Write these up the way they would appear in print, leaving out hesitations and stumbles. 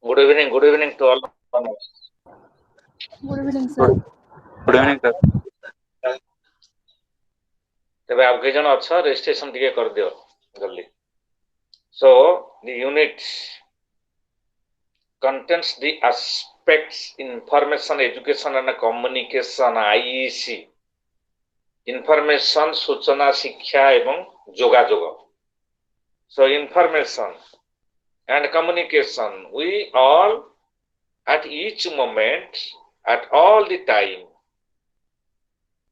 Good evening to all. Good evening, sir. Good evening, sir. तबे आप कई जन अच्छा रजिस्ट्रेशन टिके कर दियो जल्दी. So the unit contains the aspects information, education and communication IEC. Information, सूचना, शिक्षा एवं जोगाजोग. So information and communication, we all at each moment, at all the time,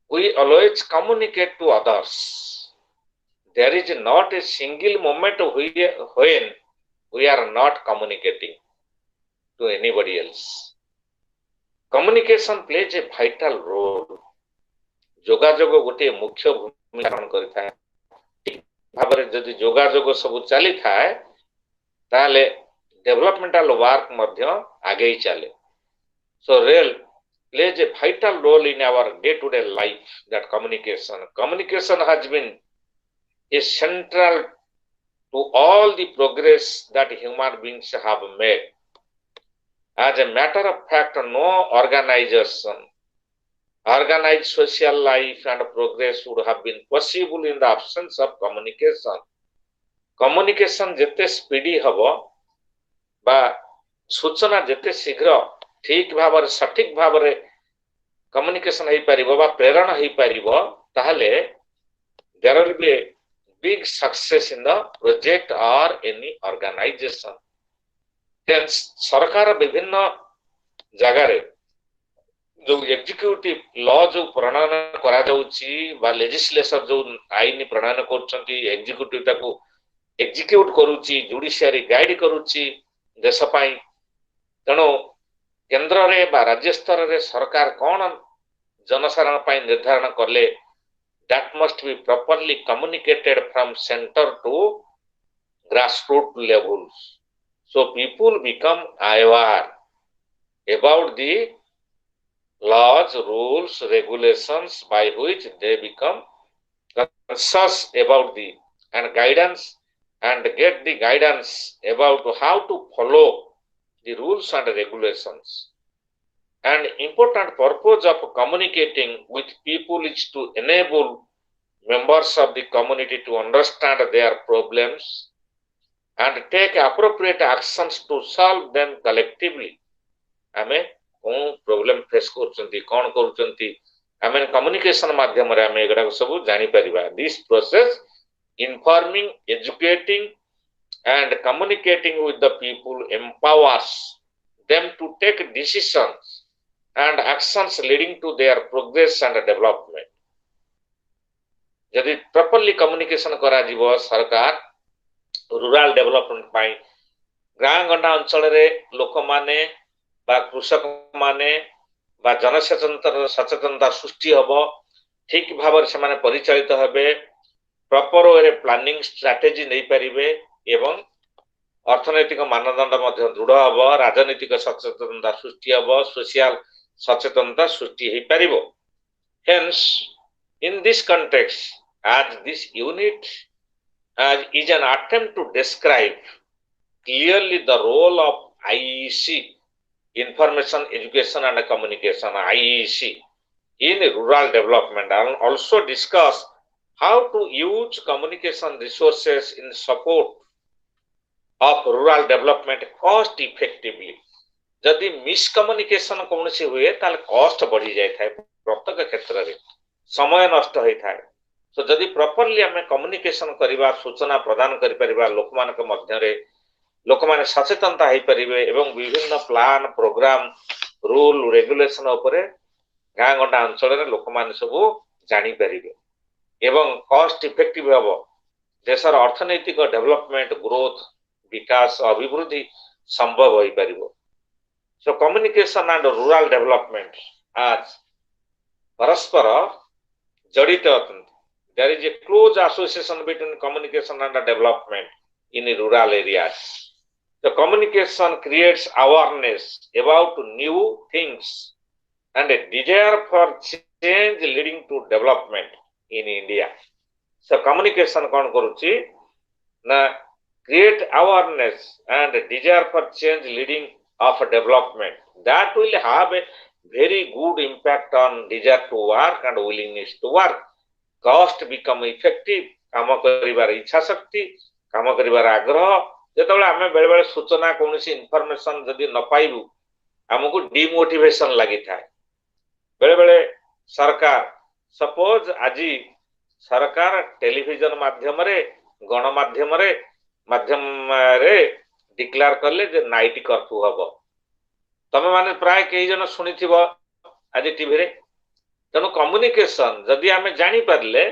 we always communicate to others. There is not a single moment when we are not communicating to anybody else. Communication plays a vital role. जोगाजोग गोटे मुख्य भूमिका पालन करिଥାଏ. ठीक भाबरे जदि जोगाजोग सब चली थाए ताले डेवलपमेंटल वर्क मध्य आगे चले. So rail plays a vital role in our day-to-day life. That communication has been is central to all the progress that human beings have made. As a matter of fact, no organization, organized social life and progress would have been possible in the absence of communication. Communication jete speedy habo ba सूचना जते शीघ्र ठीक भाव सठिक भाव communication हो पार बा प्रेरण हो पार ताहले there will be big success in the project or any organization. Hence, सरकार विभिन्न जगह जो एग्जीक्यूटिव लॉ जो प्रणयन करा जाउची बा लेजिस्लेशन जो आईन प्रणयन करछंती एग्जीक्यूटिव ताको एग्जीक्यूट करूची जुडिशियरी गाइड करूची देश पाई तेणु केंद्र रे बा राज्य स्तर रे सरकार कौन जनसाधारण पाई निर्धारण करले that must be properly communicated from center to grassroots levels. So people become aware about the laws, rules, regulations by which they become conscious about the and guidance and get the guidance about how to follow the rules and regulations. An important purpose of communicating with people is to enable members of the community to understand their problems and take appropriate actions to solve them collectively. आमे कोन problem face करचंती कोन करचंती आमे communication माध्यम रे आमे एगडा सब जानि परिबा. This process informing, educating and communicating with the people empowers them to take decisions and actions leading to their progress and development. यदि properly communication करा जीवो सरकार रूरल डेवलपमेंट पाई गां गंडा अंचल रे लोक माने बा कृषक माने बा सचेतनता सृष्टि हबो ठीक भाव से माने परिचालित हेबे प्रॉपर वे रे प्लानिंग स्ट्रेटजी नै परिबे एवं अर्थनैतिक मानदंड मध्ये दृढ़ हबो राजनीतिक सचेतनता सृष्टि हबो सोशल सचेतनता सृष्टि हे परिबो. Hence, in this context, as this unit is an attempt to describe clearly the role of IEC, Information, Education and Communication, IEC, in rural development, and also discuss how to use communication resources in support of rural development cost effectively. जदि miscommunication कौन सी हुए ताले cost बढ़ी जाय थाए प्रत्येक क्षेत्र रे समय नष्ट होई थाए. सो जदि प्रॉपर्ली हमें कम्युनिकेशन करिबा सूचना प्रदान करि परिबा लोक मान के मध्य रे लोक माने सचेतनता होई परिबे एवं विभिन्न प्लान प्रोग्राम रूल रेगुलेशन ऊपर गां गंडा अंचल रे लोक माने सब जानि परिबे एवं कॉस्ट इफेक्टिव हबो देशर अर्थनैतिक डेवलपमेंट ग्रोथ विकास अभिवृद्धि संभव होई परिबो. So communication and rural development as परस्पर जड़ित अटंती. There is a close association between communication and development in rural areas. The communication creates awareness about new things and a desire for change leading to development in India. So communication कौन करूची ना create awareness and desire for change leading of development that will have a very good impact on desire to work and willingness to work. Cost become effective, काम करिवार इच्छा शक्ति, काम करिवार आग्रह जेतबेले आमे बेले बेले सूचना कोनोसी इन्फॉर्मेशन जदि न पाइबु हमकु डिमोटिवेशन लागि थाए बेले बेले सरकार सपोज आजी सरकार टेलीविजन माध्यम रे गणमाध्यम रे डिक्लेयर करले जे नाइट कर्फ्यू हबो तमे माने प्राय कई जन सुनिथिबो आज टीवी रे तेणु कम्युनिकेशन जदि आमे जानी पारले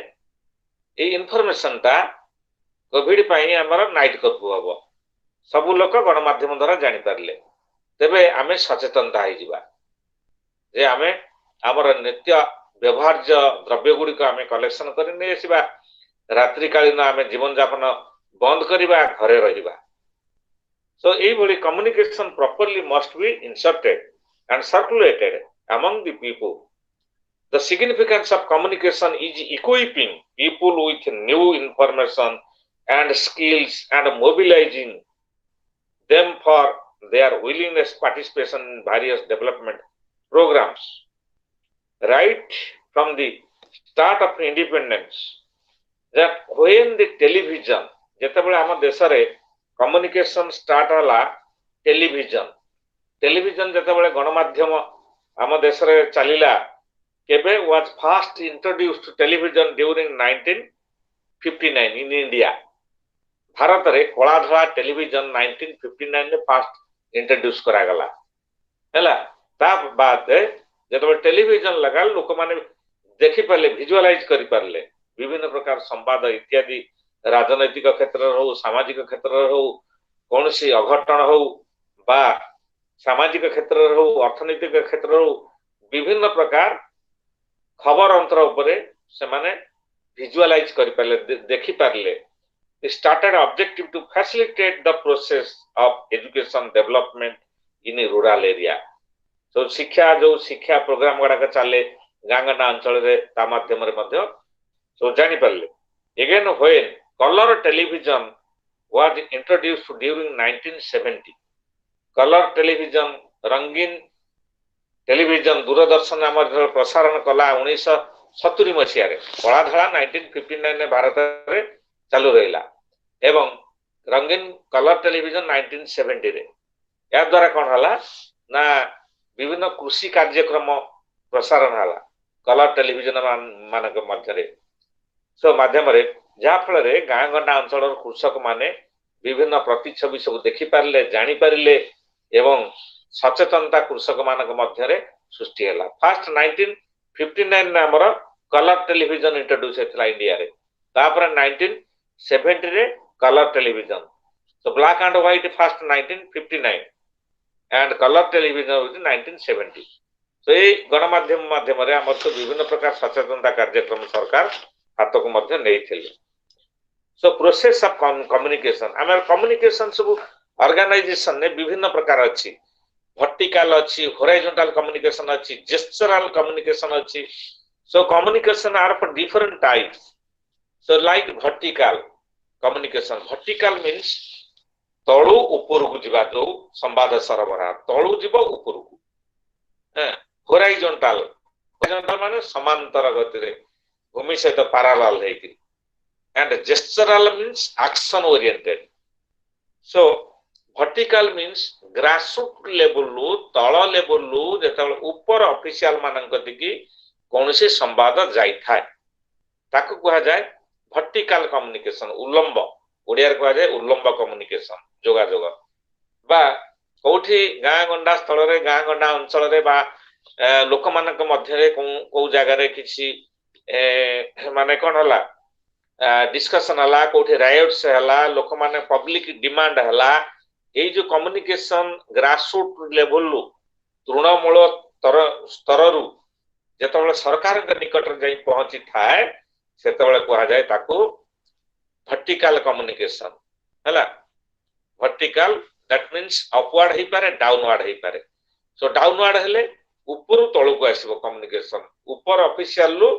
ए इन्फॉर्मेशन ता कोविड पाई हमर नाइट कर्फ्यू हबो सब लोक गणमाध्यम द्वारा जानी पारले तेबे आमे सचेतनता होई जिबा जे आमे हमर नित्य व्यवहार्य द्रव्य गुडी को आमे कलेक्शन करि नै आसीबा रात्रि कालीन आमे जीवन यापन बंद करिबा घरे रहिबा so eivoli communication properly must be inserted and circulated among the people. The significance of communication is equipping people with new information and skills and mobilizing them for their willingness participation in various development programs. Right from the start of independence, that when the television, जेतेबेले आम देश रे communication start हला television जेतेबेले गणमाध्यम आम देश रे चलिला केबे was first introduced television during 1959 in India Bharat रे कला धला टेलीविजन 1959 रे फर्स्ट इंट्रोड्यूस करा गला हैला ता बाद जेतेबेले टेलीविजन लगा लोक माने देखि पाले विजुअलाइज करि पारले विभिन्न प्रकार संवाद इत्यादि राजनैतिक क्षेत्र हो सामाजिक क्षेत्र हो कौन सी अघटन हो बा सामाजिक क्षेत्र हो अर्थनैतिक क्षेत्र हो विभिन्न प्रकार खबर अंतर उपरे से माने विजुअलाइज करि पारले देखि पारले started objective to facilitate the process of education development in rural area तो शिक्षा प्रोग्राम गुडा चले गांगना अंचल रे ता माध्यम रे मध्य सो जानि Parle again when color television was introduced during 1970 color television रंगीन टेलीविजन दूरदर्शन आमर प्रसारण कला 1970 मसीह रे कला धला 1959 ने भारत रे चालू रहिला एवं रंगीन कलर टेलीविजन 1970 रे या द्वारा कोन हला ना विभिन्न कृषि कार्यक्रम प्रसारण हला कलर टेलीविजन मानक मध्य रे सो माध्यम रे जहा फल रे गाँ गंडा अंचल कृषक माने विभिन्न प्रतिच्छवि सब देखि पारले जानि पारले एवं सचेतनता कृषक मानक मध्य रे सृष्टि हला फर्स्ट 1959 ने हमर कलर टेलीविजन इंट्रोड्यूस हेतला इंडिया रे तापर 1970 रे colour television so black and white first 1959 and colour television 1970 सो ए गणमाध्यम माध्यम रे हमर तो विभिन्न प्रकार सचेतनता कार्यक्रम सरकार हाथ को मध्य नहीं थिले सो प्रोसेस ऑफ कम्युनिकेशन आम कम्युनिकेशन सब ऑर्गेनाइजेशन ने विभिन्न प्रकार अच्छी वर्टिकल अच्छी हॉरिजॉन्टल कम्युनिकेशन अच्छी जेस्चरल कम्युनिकेशन अच्छी so communication are for different types so like vertical communication vertical means तळु ऊपर को जिबा जो संवाद सरबराह तळु जिबो ऊपर को हॉरिजॉन्टल माने समांतर गति रे भूमि सहित पैरेलल है and gestural means action oriented so vertical means grassroots level लो तळ लेवल लो जेतबे ऊपर ऑफिशियल मानक दिकी कोनसे संवाद जाई थाए ताको कहा जाय वर्टिकल कम्युनिकेशन उल्लंब ओडिया रे कहा जाय उल्लंब कम्युनिकेशन जोगाजोग बा कोठी गाँ गंडा स्थल रे गाँ गंडा अंचल रे बा लोक मानक मध्य रे को जागा रे किछि माने कोन हला डिस्कशन हला कोठी राइट्स हला लोक माने पब्लिक डिमांड हला ए जो communication grassroot level low Trinamool स्तर रु जेतबेले सरकार के निकट रे जाई पहुंची थाए सेतबेले कहा जाय ताको वर्टिकल कम्युनिकेशन हला वर्टिकल दैट मींस अपवर्ड ही पारे डाउनवर्ड ही पारे सो डाउनवर्ड हेले ऊपर तळ को आसीबो कम्युनिकेशन ऊपर ऑफिशियल लो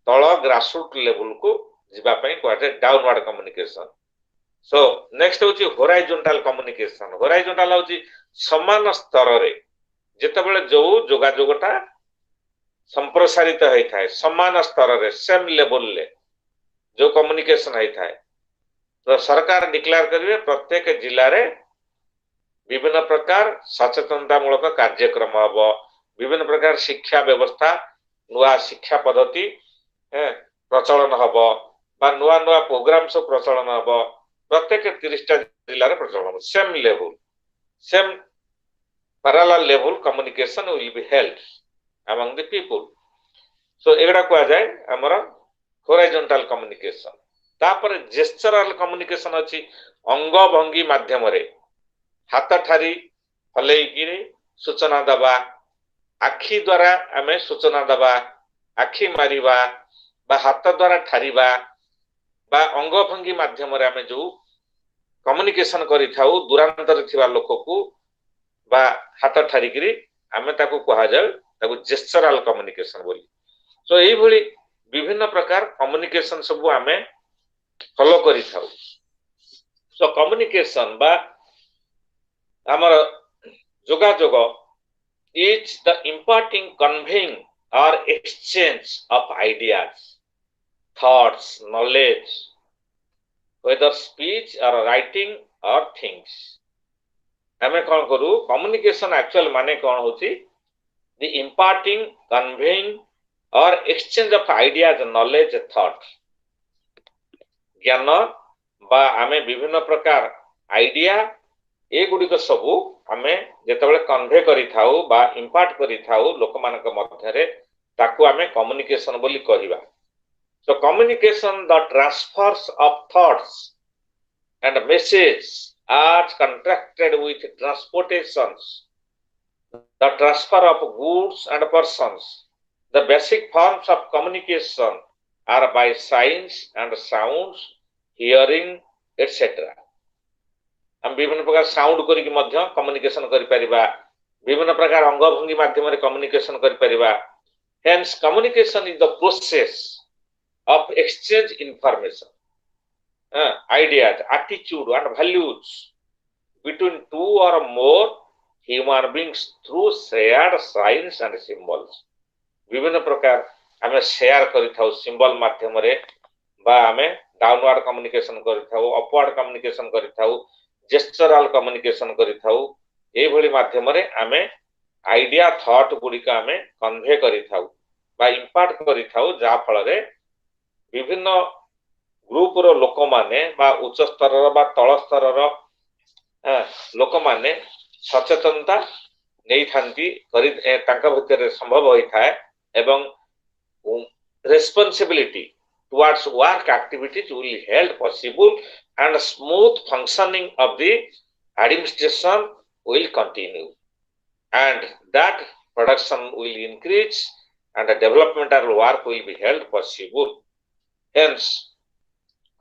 तळ ग्रासरूट लेवल को जिबा पई कहा जाय डाउनवर्ड कम्युनिकेशन सो नेक्स्ट होची होराइजोंटाल कम्युनिकेशन होराइजोंटाल होची समान स्तर रे जेतेबेले जो जोगाजोगटा संप्रसारित होता है समान स्तर रे सेम लेवल ले जो कम्युनिकेशन होता है तो सरकार डिक्लेयर करिवे प्रत्येक जिल्ला रे विभिन्न प्रकार सचेतनतामूलक कार्यक्रम हम विभिन्न प्रकार शिक्षा व्यवस्था नुआ शिक्षा पद्धति प्रचलन हम बा नुआ नुआ प्रोग्राम सब प्रचलन हम प्रत्येक 30टा जिल्ला रे प्रचलन same level same parallel level communication will be held among the people. So एगड़ा को आ जाए हमारा horizontal communication तापर gestural communication अछि अंग भंगी माध्यम रे हाथ ठारी हलेई कि सूचना दबा आखि द्वारा हमें सूचना दबा आखि मारिबा बा हाथ द्वारा ठारिबा बा अंग भंगी माध्यम रे हमें जो कम्युनिकेशन करि थाउ दूरांतर थिबा लोक को बा हाथ ठारिकरी आमे ताकू कहा जाय ताकू जेस्चरल कम्युनिकेशन बोली सो एई भली विभिन्न प्रकार कम्युनिकेशन सब आमे फॉलो करि थाउ सो कम्युनिकेशन बा हमर जोगाजोग is the imparting conveying or exchange of ideas thoughts knowledge whether speech or writing or things हमें कौन करू कम्युनिकेशन एक्चुअल माने कौन होची the imparting conveying or exchange of ideas knowledge thought ज्ञान बा हमें विभिन्न प्रकार आइडिया ए गुडी सबू हमें जेतेबेले कन्वे करि थाउ बा इंपार्ट करि थाउ लोक मानक मध्य रे ताकू हमें कम्युनिकेशन बोली कहिबा so communication the transfers of thoughts and message are contracted with transportations, the transfer of goods and persons. The basic forms of communication are by signs and sounds, hearing, etc. हम विभिन्न प्रकार sound करी कि मध्य communication करि परिबा विभिन्न प्रकार अंग भंगी माध्यम रे कम्युनिकेशन करि परिबा hence communication is the process of exchange information ideas attitude and values between two or more human beings through shared signs and symbols विभिन्न प्रकार हमें शेयर करि थाउ सिंबल माध्यम रे बा हमें डाउनवर्ड कम्युनिकेशन करि थाउ अपवर्ड कम्युनिकेशन करि थाउ जेस्चरल कम्युनिकेशन करि थाउ ए भली माध्यम रे हमें आइडिया थॉट गुडी का हमें कन्वे करि थाउ बा इंपार्ट करि थाउ जा फल रे विभिन्न ग्रुप रो लोक माने बा उच्च स्तर रो बा तळ स्तर रो लोक माने सचेतनता नै थांती करि तांका भितर संभव होई थाए एवं responsibility towards work activities will help possible and smooth functioning of the administration will continue and that production will increase and the developmental work will be held possible hence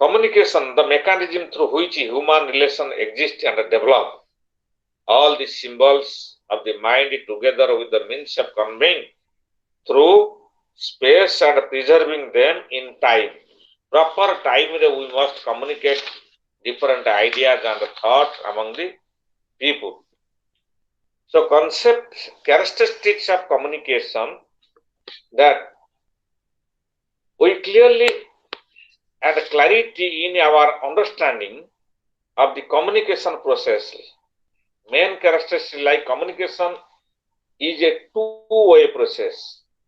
communication the mechanism through which human relation exist and develop all the symbols of the mind together with the means of conveying through space and preserving them in time proper time we must communicate different ideas and thoughts among the people so concept characteristics of communication that we clearly and clarity in our understanding of the communication process main characteristics like communication is a two-way process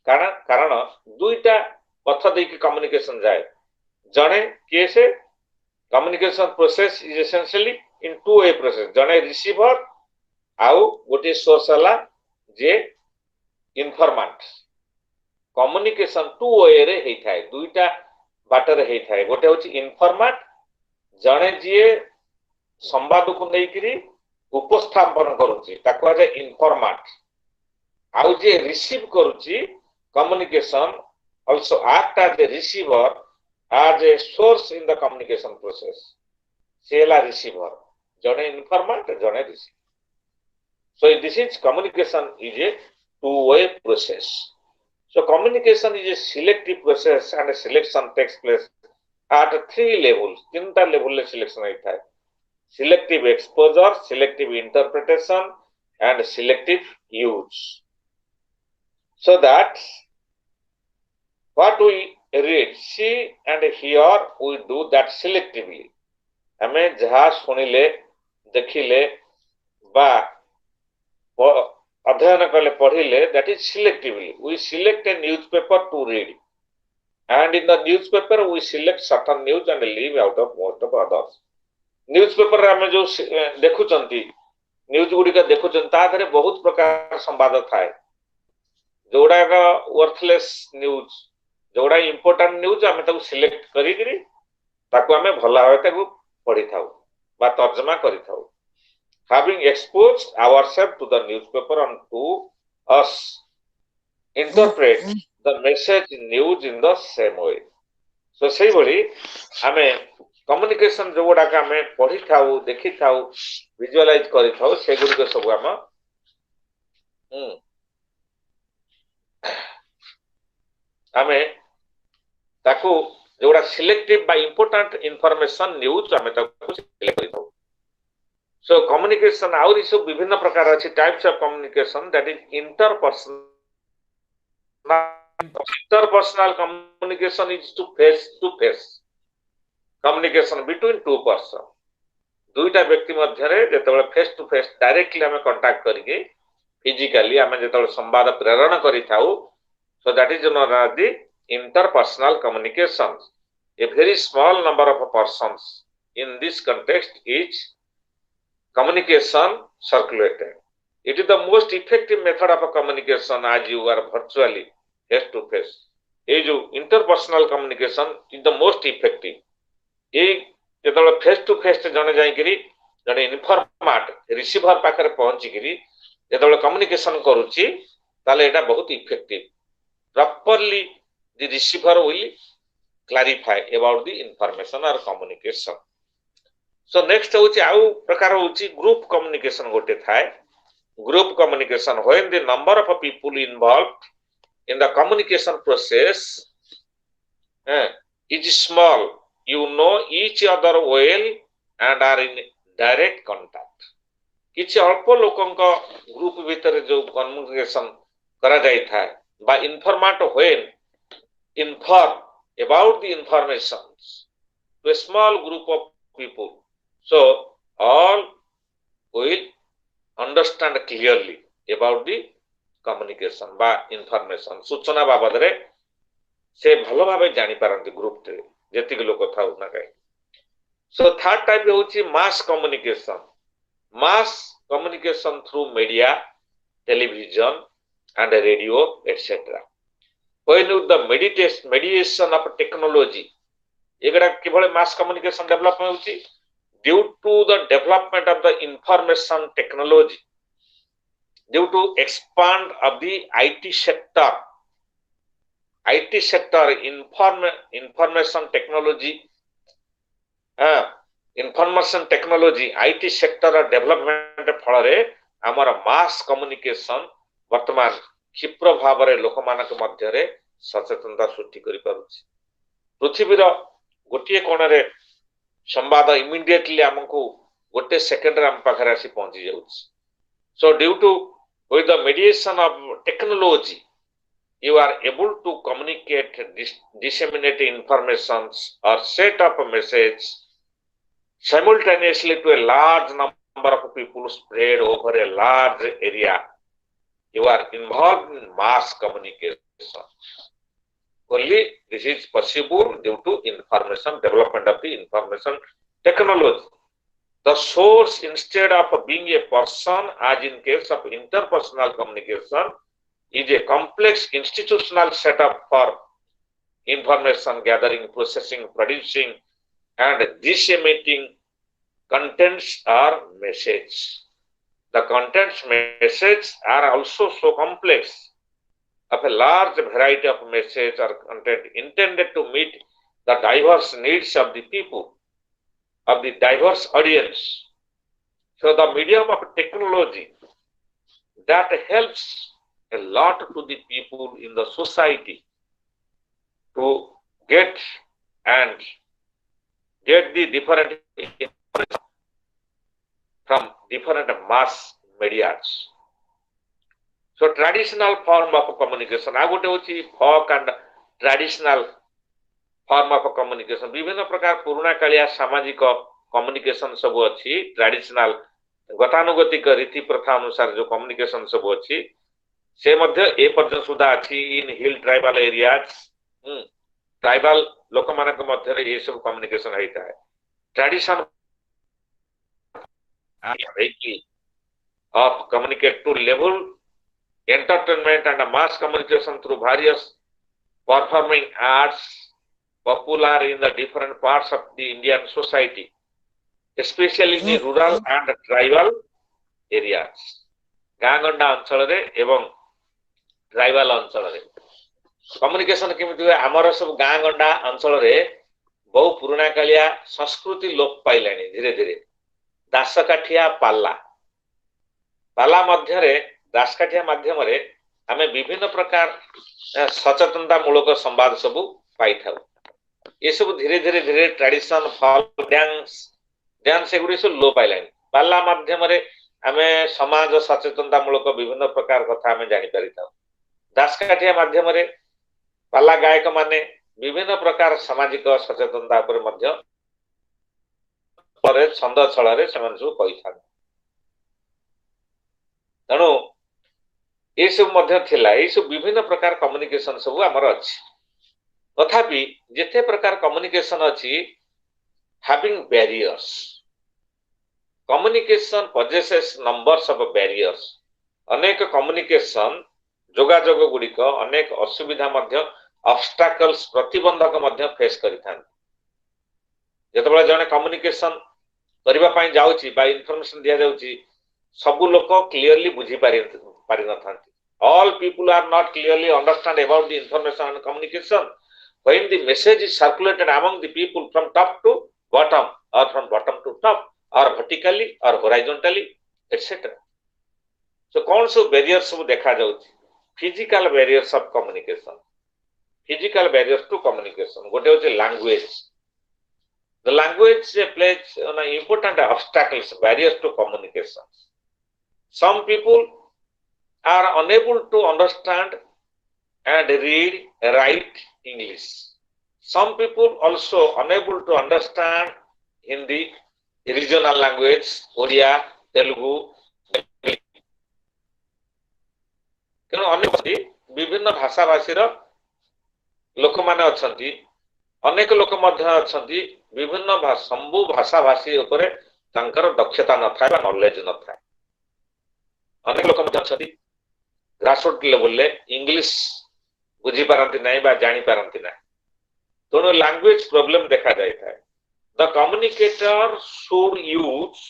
कारण दुईटा पथ दे की communication जाए जने केसे communication process is essentially in two way process जने receiver आउ गोटे सोर्स हला जे इन्फॉर्मेंट कम्युनिकेशन टू वे रे हेई थाए दुईटा बाटर हेई थाए गोटे होची इन्फॉर्मेंट जने जे संवाद को नै करी उपस्थापन करूची ताको आजे इन्फॉर्मेंट आउ जे रिसीव करूची communication also act as a receiver as a source in the communication process sela receiver jone informant jone receiver so this is communication is a two-way process so communication is a selective process and a selection takes place at 3 levels, 3 level selection होता है. Selective exposure, selective interpretation, and selective use. So that what we read, see and hear, we do that selectively. हमें जहाँ सुनिले, देखिले, बा अध्ययन कले पढ़िले, that is selectively. We select a newspaper to read. And in the newspaper, we select certain news and leave out of most of others. Newspaper ଆମେ जो देखुचंती, news गुडी का देखुचंती, ता धरे बहुत प्रकार संवाद थाए. जोड़ा का वर्थलेस न्यूज, जोड़ा इंपोर्टेंट न्यूज आमे ताको सिलेक्ट करी करी, ताको आमे भला होए ताको पढ़ी थाउ, बा तर्जमा करी थाउ. Having exposed ourselves to the newspaper and to us interpret the message news in the same way. So sei boli ame communication जोड़ा का ame पढ़ी थाउ, देखी थाउ, visualize करी थाउ, से गुडी को सब आमा आमे ताको जोड़ा सिलेक्टिव बा इंपोर्टेंट इंफॉर्मेशन न्यूज आमे ताको सिलेक्ट करी थाउ. So communication आउरी सब विभिन्न प्रकार अछि types of communication, that is interpersonal communication is to face communication between two person. दुईटा व्यक्ति मध्यरे जेतबेले फेस टू फेस डायरेक्टली हमें कांटेक्ट करिके फिजिकली हमें जेतबेले संवाद प्रेरण करि थाउ, so that is known as the interpersonal communication. A very small number of persons in this context is communication circulated. It is the most effective method of communication as you are virtually face to face. ये जो interpersonal communication is the most effective. ये जेतबेले face to face जने जाई करी जने इन्फॉर्मेट receiver पाखरे पहुंची करी जेतबेले कम्युनिकेशन करूची ताले एटा बहुत effective. Properly the receiver will clarify about the information or communication. So next होची आउ प्रकार होची ग्रुप कम्युनिकेशन गोटे थाए. Group communication, when the number of people involved in the communication process is small, you know each other well and are in direct contact. किछि अल्प लोकंक group भीतर जो कम्युनिकेशन करा जाई थाए बा इन्फॉर्मेट when inform about the informations to a small group of people, so all will understand clearly about the communication बा information. सूचना बाबद रे से भलो भाबे जानि पारंती ग्रुप रे जेति के लोक थाउ ना काई. So third type होची mass communication. Mass communication through media, television and radio etc. When with the mediation of technology, एगडा किभले mass communication develop होची due to the development of the information technology, due to expand of the IT sector, information technology, IT sector development फलरे आमर mass communication वर्तमान क्षिप्र भावरे लोकमानक मध्यरे सचेतनता सृष्टि करि पारुछि. पृथ्वीर गोटिए कोणरे संवाद immediately हमको गोटे second रे हम पाखरे आसी पहुंची जाउछि. So due to with the mediation of technology, you are able to communicate, disseminate informations or set up a message simultaneously to a large number of people spread over a large area. You are involved in mass communication. Only this is possible due to information development of the information technology. The source, instead of being a person, as in case of interpersonal communication, is a complex institutional setup for information gathering, processing, producing, and disseminating contents or message. The contents message are also so complex of a large variety of message or content intended to meet the diverse needs of the people, of the diverse audience. So the medium of technology that helps a lot to the people in the society to get and get the different information from different mass medias. So traditional form of communication आ गोटे होची folk and traditional form of communication विभिन्न प्रकार पुराना कालिया सामाजिक communication सब अच्छी traditional गतानुगतिक रीति प्रथा अनुसार जो कम्युनिकेशन सब अच्छी से मध्य ए पर्यंत सुधा अच्छी इन हिल ट्राइबल एरियाज ट्राइबल लोक मानक मध्य ये सब कम्युनिकेशन होता है tradition of communicate to level entertainment and mass communication through various performing arts popular in the different parts of the Indian society, especially in the rural and tribal areas. गांगंडा अंचल रे एवं tribal अंचल रे communication केमिति हुए हमर सब गांगंडा अंचल रे बहु पुराना कालिया संस्कृति लोप पाइलानी धीरे धीरे दासकाठिया पाल्ला पाला मध्य रे दासकाठिया माध्यम रे हमें विभिन्न प्रकार सचेतनता मूलक संवाद सब पाई थाउ ये सब धीरे धीरे धीरे ट्रेडिशन फॉल्क डांस एगुड़ी सब लो पाइलानी पाला माध्यम रे हमें समाज सचेतनता मूलक विभिन्न प्रकार कथा हमें जानि पारि थाउ दासकाठिया माध्यम रे पाला गायक माने विभिन्न प्रकार सामाजिक सचेतनता पर मध्य पर छंद छल रे सेमान सब कहि था तणु ये सब मध्य थिला ये सब विभिन्न प्रकार कम्युनिकेशन सब हमर अछि तथापि जेते प्रकार कम्युनिकेशन अछि having barriers communication possesses numbers of barriers अनेक कम्युनिकेशन जोगाजोग गुड़िक अनेक असुविधा मध्य ऑब्स्टैकल्स प्रतिबंधक मध्य फेस करिथान जेतबेला जने कम्युनिकेशन करबा पई जाउची बा इन्फॉर्मेशन दिया जाउची सब लोक क्लियरली बुझी पारि न थांती all people are not clearly understand about the information and communication when the message is circulated among the people from top to bottom or from bottom to top or vertically or horizontally etc so कौन सब barriers सब देखा जाउची physical barriers of communication physical barriers to communication गोटे होचे language the language plays an important obstacles barriers to communication some people are unable to understand and read write English some people also unable to understand Hindi regional language Odia Telugu केनो अनेक विभिन्न भाषा भाषी रो लोक माने अछंती अनेक लोक मध्य अछंती विभिन्न संबु भाषा भाषी ऊपर तांकर दक्षता न थाय बा नॉलेज न थाय अनेक लोक मध्य अछंती ग्रासरूट लेवल ले इंग्लिश बुझी पारंती नाही बा जानी पारंती नाही तोनो लैंग्वेज प्रॉब्लम देखा जाय थाय the communicator should use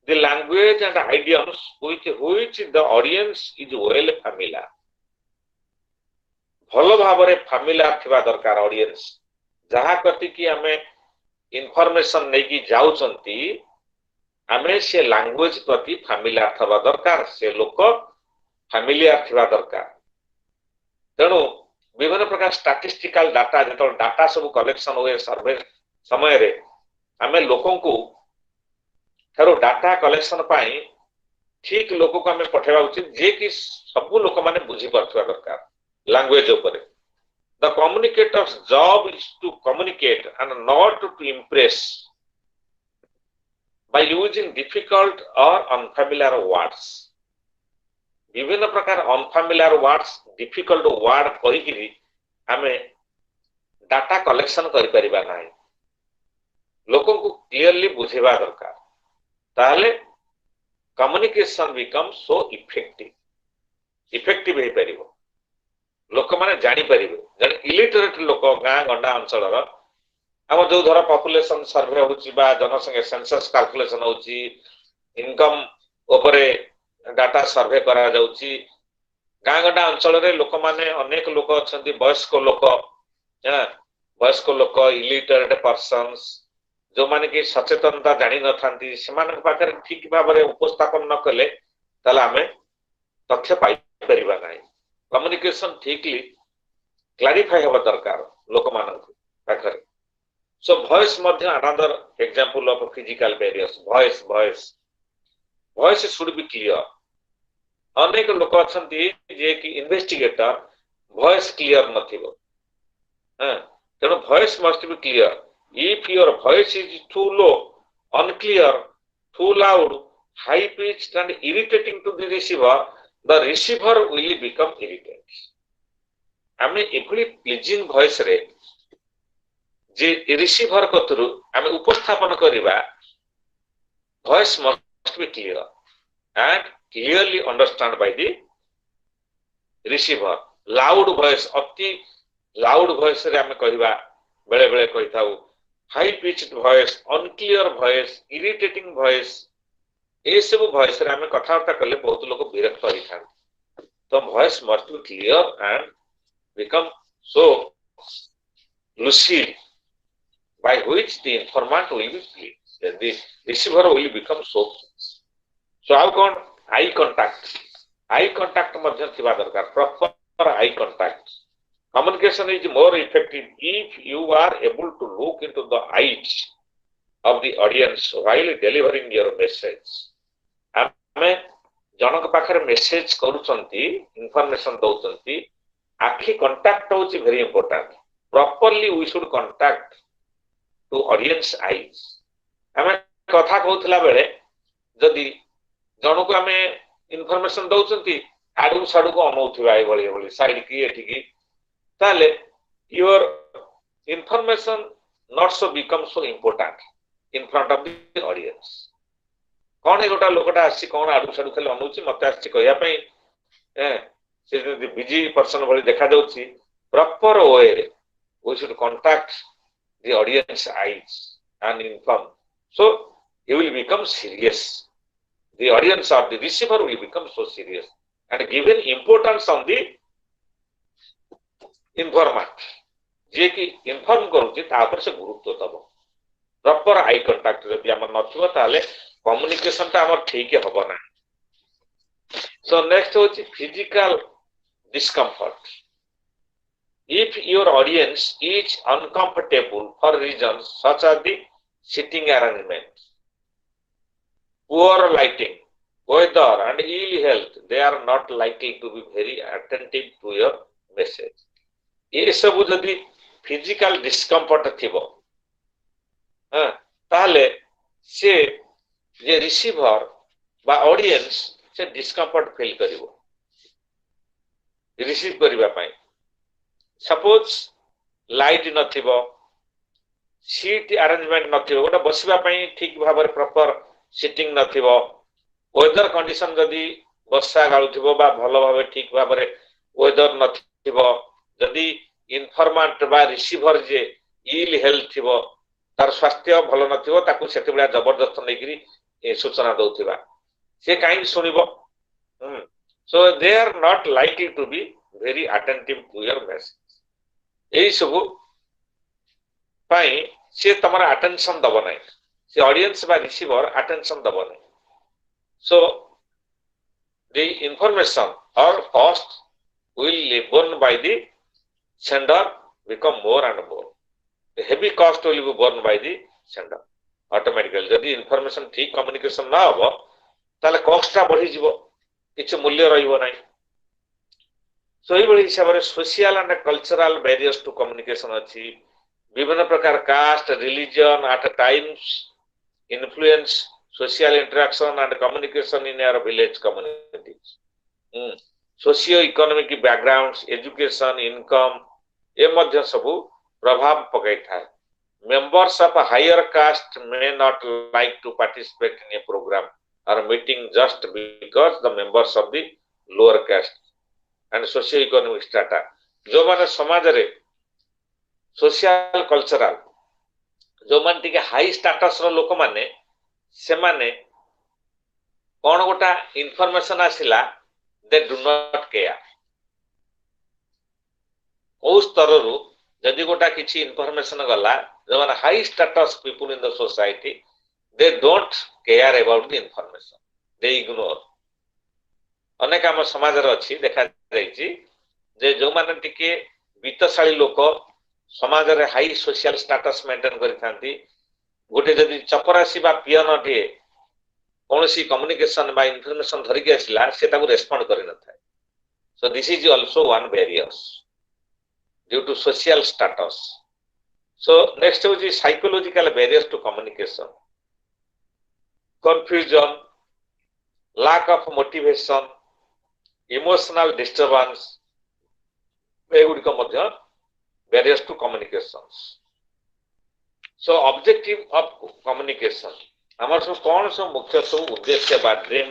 the language and idioms with which the audience is well familiar भलो भाबरे familiar थिबा दरकार ऑडियंस जहा कति कि हमें इंफॉर्मेशन नै कि जाउचंती हमें से लैंग्वेज प्रति familiar थबा दरकार से लोक familiar थिबा दरकार तेणु विभिन्न प्रकार स्टैटिस्टिकल डाटा जेतो डाटा सब कलेक्शन होए सर्वे समय रे हमें लोकों को थारो डाटा कलेक्शन पाई ठीक लोक को हमें पठेबा उचित जे कि सब लोक माने बुझी परथवा दरकार लैंग्वेज ऊपर the communicators job is to communicate and not to impress by using difficult or unfamiliar words विभिन्न प्रकार अनफैमिलियर वर्ड्स डिफिकल्ट वर्ड कहि कि हमें डाटा कलेक्शन करि परिबा नाही लोकों को क्लियरली बुझेबा दरकार ताले कम्युनिकेशन बिकम सो इफेक्टिव हे परिबो लोक माने जानि परिबे जने इलिटरेट लोक गां गंडा अंचल रो हम जो धर पॉपुलेशन सर्वे होची बा जनसंख्या सेंसस कैलकुलेशन होची इनकम ऊपर डाटा सर्वे करा जाउची गां गंडा अंचल रे लोक माने अनेक लोक अछंती वयस्क लोक इलिटरेट पर्सन्स जो माने कि सचेतनता जानि न थांती समान पाखर ठीक भाबरे उपस्थापन न कले तला हमें तथ्य पाई परिबा नाही कम्युनिकेशन ठीकली क्लैरिफाई होबा दरकार लोक मानन पाखर So voice madhya another example of physical barriers. Voice should be clear. अनेक लोक अच्छा जे कि इन्वेस्टिगेटर वॉइस क्लियर नथिबो तेणु voice must be clear. If your voice is too low, unclear, too loud, high pitched and irritating to the receiver will become irritated. आमे एभली pleasing voice रे जे receiver कतरु आमे उपस्थापन करिबा, voice must be clear and clearly understand by the receiver. Loud voice, अति loud voice रे आमे कहिबा बेले बेले कहि थाउ, high pitched voice, unclear voice, irritating voice, ए सब voice रे आमे कथावार्ता कले बहुत लोग विरक्त होई थान. तो voice must be clear and become so lucid by which the informant will be clear. The receiver will become so. So how can eye contact? Eye contact madhya thiba darkar. Proper eye contact. Communication is more effective if you are able to look into the eyes of the audience while delivering your message. आमे जनक पाखरे message करूचंती, information दउचंती, आखि contact होची very important. Properly we should contact to audience eyes. आमे कथा कहउतला बेले जदी जनक आमे information दउचंती आडू साडू को अनौथिबा ए भली भली साइड की एठी की ताले your information not so become so important in front of the audience. कोन ए गोटा लोकटा आसी कोन आडू साडू खाली अनौची मते आसी कहया पई से जदी बिजी पर्सन भली देखा जाउची, प्रॉपर वे रे we should contact the audience eyes and inform, so he will become serious. The audience or the receiver will become so serious and given importance on the informant. जे कि inform करूची तापर से गुरुत्व दबो. Proper eye contact जदि हमर नथिबो ताले communication ता हमर ठीक हबो ना. सो नेक्स्ट होची physical discomfort. If your audience is uncomfortable for reasons such as the sitting arrangement, poor lighting, weather and ill health, they are not likely to be very attentive to your message. ये सब जदि physical discomfort थिबो ताले से जे receiver बा audience से discomfort feel करिवो receive करिबा पई. सपोज लाइट नथिबो, सीट अरेंजमेंट नथिबो, गोटा बसिबा पई ठीक भाबरे प्रॉपर सिटिंग नथिबो, वेदर कंडीशन जदि वर्षा गाउथिबो बा भलो भाबे ठीक भाबरे वेदर नथिबो, जदि इन्फॉर्मेंट बा रिसीवर जे इल हेल्थ थिबो, तार स्वास्थ्य भलो नथिबो, ताकू सेते बेला जबरदस्त नैकरी सूचना दउथिबा, से काई सुनिबो. So they are not likely to be very attentive to your message. एई सबु पाई से तमरा अटेंशन दबो नै, से ऑडियंस बा रिसीवर अटेंशन दबो नै. So the information or cost will be borne by the sender become more and more. The heavy cost will be borne by the sender automatically. जदि information ठीक communication ना हो ताले cost टा बढ़ी जीवो, किछ मूल्य रहिबो नै. सो एई बळी हिसाब रे social and cultural barriers to communication अछि. विभिन्न प्रकार caste, religion at times influence social interaction and communication in our village communities. Socio-economic backgrounds, education, income, ये मध्य सबु प्रभाव पकाई था. Members of a higher caste may not like to participate in a program or meeting just because the members of the lower caste and socio-economic strata, जो माने समाज रे social cultural जो मान टिके हाई स्टेटस रो लोक माने से माने कौन गोटा इनफॉरमेशन आसिला दे डू नॉट केयर. ओ स्तररु जदि गोटा किछि इनफॉरमेशन गला, जो माने high status people in the society, they don't care about the information, they ignore. अनेक हम समाज रे अछि देखा जायछि जे जो माने टिके वित्तशाली लोक समाज रे हाई सोशल स्टेटस मेंटेन करिथांती गोटे जदि चपरासी बा पियन टे कोनोसी कम्युनिकेशन बा इन्फॉर्मेशन धरि के आसिला से ताको रेस्पोंड करि न थाए so this is also one barriers due to social status so next होची psychological barriers to communication confusion lack of motivation emotional disturbance एगुड़िक मध्य barriers to communications so objective of communication हमर सब कौन सब मुख्य सब उद्देश्य बा dream